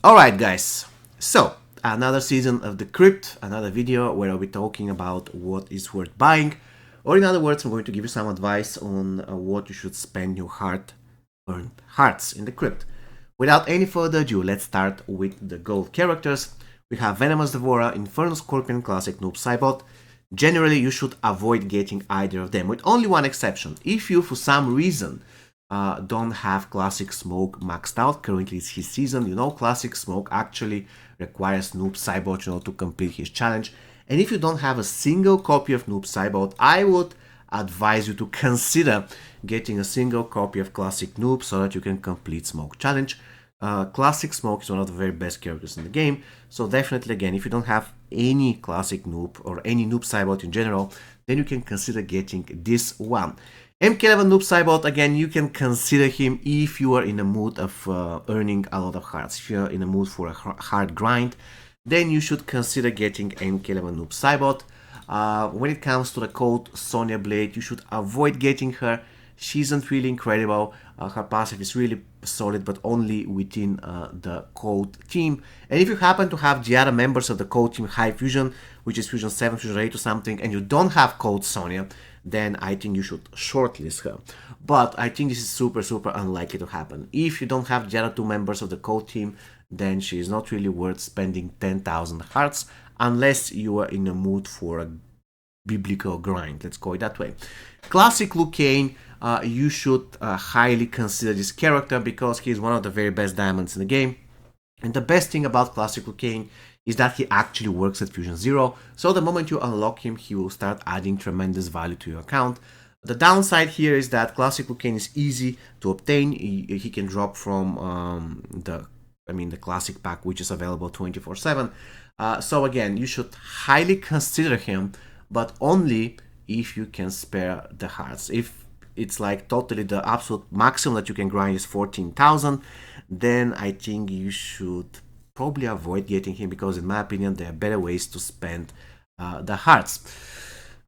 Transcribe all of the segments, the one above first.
Alright guys, so another season of the Krypt, another video where I'll be talking about what is worth buying, or in other words, I'm going to give you some advice on what you should spend your hard-earned hearts in the Krypt. Without any further ado, let's start with the gold characters. We have Venomous Devourer, Infernal Scorpion, Classic Noob Cybot. Generally, you should avoid getting either of them, with only one exception. If you, for some reason, don't have Classic Smoke maxed out. Currently it's his season. You know, Classic Smoke actually requires Noob Cybot, to complete his challenge. And if you don't have a single copy of Noob Cybot, I would advise you to consider getting a single copy of Classic Noob so that you can complete Smoke challenge. Classic Smoke is one of the very best characters in the game, so definitely, again, if you don't have any Classic Noob or any Noob Cybot in general, then you can consider getting this one. MK11 Noob Cybot, again, you can consider him if you are in a mood of earning a lot of hearts. If you're in a mood for a hard grind, then you should consider getting MK11 Noob Cybot. When it comes to the Cold Sonya Blade, you should avoid getting her. She isn't really incredible. Her passive is really solid, but only within the Cold team. And if you happen to have the other members of the Cold team High Fusion, which is Fusion 7, Fusion 8 or something, and you don't have Cold Sonya, then I think you should shortlist her. But I think this is super unlikely to happen. If you don't have the other two members of the Cold team, then she is not really worth spending 10,000 hearts, unless you are in a mood for a biblical grind, let's call it that way. Classic Liu Kang, you should highly consider this character because he is one of the very best diamonds in the game. And the best thing about Classic Liu Kang is that he actually works at Fusion 0, so the moment you unlock him, he will start adding tremendous value to your account. The downside here is that Classic Liu Kang is easy to obtain. He can drop from the Classic pack, which is available 24/7. So again, you should highly consider him, but only if you can spare the hearts. If it's like totally the absolute maximum that you can grind is 14,000, then I think you should probably avoid getting him because, in my opinion, there are better ways to spend the hearts.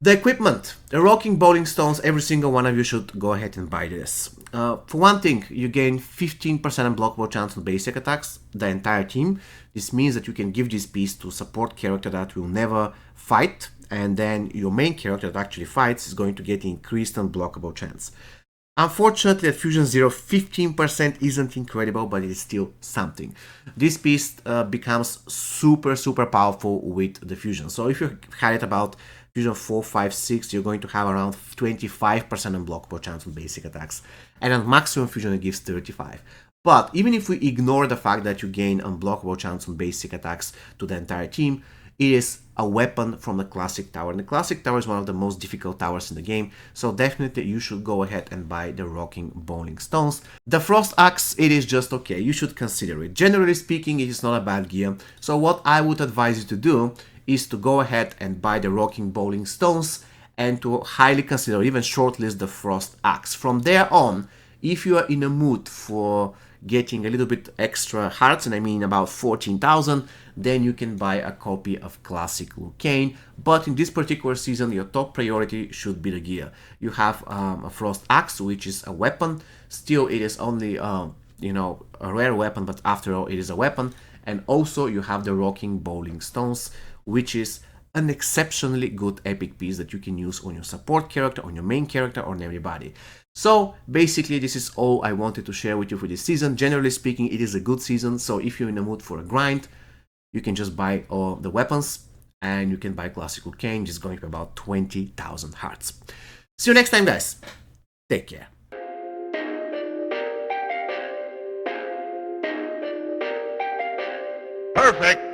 The equipment, the rocking bowling stones, every single one of you should go ahead and buy this. For one thing, you gain 15% unblockable chance on basic attacks, the entire team. This means that you can give this piece to a support character that will never fight, and then your main character that actually fights is going to get increased unblockable chance. Unfortunately, at Fusion 0, 15% isn't incredible, but it is still something. This piece becomes super powerful with the Fusion. So if you had it about Fusion 4, 5, 6, you're going to have around 25% unblockable chance on basic attacks. And at maximum Fusion, it gives 35. But even if we ignore the fact that you gain unblockable chance on basic attacks to the entire team, it is a weapon from the Classic Tower. And the Classic Tower is one of the most difficult towers in the game, so definitely you should go ahead and buy the Rocking Bowling Stones. The Frost Axe, it is just okay, you should consider it. Generally speaking, it is not a bad gear, so what I would advise you to do is to go ahead and buy the Rocking Bowling Stones and to highly consider, even shortlist the Frost Axe. From there on, if you are in a mood for getting a little bit extra hearts, and I mean about 14,000, then you can buy a copy of Classic Liu Kang. But in this particular season, your top priority should be the gear. You have a Frost Axe, which is a weapon. Still, it is only a rare weapon, but after all, it is a weapon. And also, you have the Rocking Bowling Stones, which is an exceptionally good epic piece that you can use on your support character, on your main character, on everybody. So basically, this is all I wanted to share with you for this season. Generally speaking, it is a good season, so if you're in a mood for a grind, you can just buy all the weapons, and you can buy Classic Liu Kang, which is going to be about 20,000 hearts. See you next time, guys. Take care. Perfect.